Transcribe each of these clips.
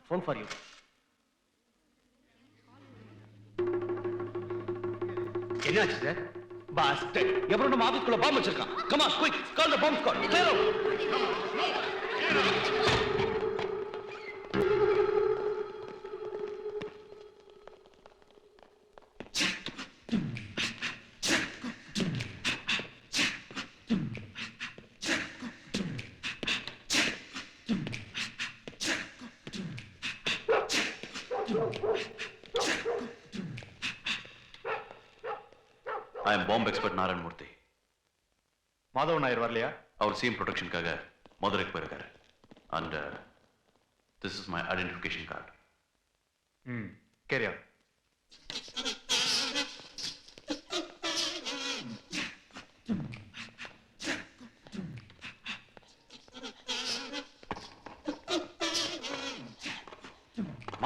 phone for you. என்னாச்சு sir? Past எவரோ நம்ம ஆபீஸ்க்குள்ள பாம்பு வச்சிருக்கான். Come on, quick, call the bomb squad. Clear out. I am bomb expert Narayan Murthy. Madhava Nair வரலையா? அவர் CM ப்ரொடெக்ஷனுக்காக மதுரைக்கு போயிருக்காரு. And this is my identification card. கேரியா.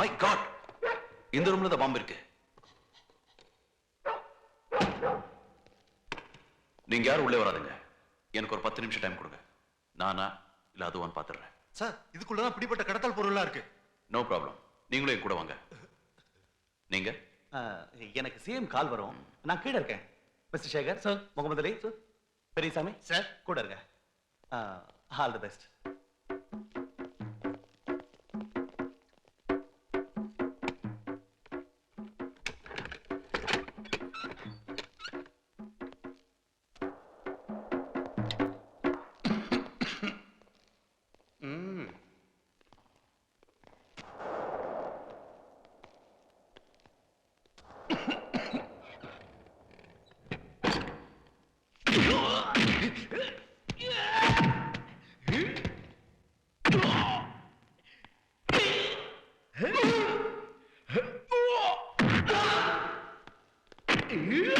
My God! இந்த ரூம்ல தான் பாம்பு இருக்கு. நீங்க யாரும் உள்ளே வராதுங்க. எனக்கு ஒரு 10 நிமிஷம் டைம் கொடுங்க. நானா இல்ல அதுவான்னு பாத்துறேன். சார், இதுக்குள்ளதான் பிடிப்பட்ட கடத்தல் பொருளா இருக்கு. No problem. நீங்களும் என் கூட வாங்க. நீங்க? எனக்கு சேம் கால் வரும். நான் கீழ இருக்கேன். மிஸ்டர் சேகர் சார், முகமது அலி சார், பெரியசாமி சார் கூட இருங்க. All the best. Yeah.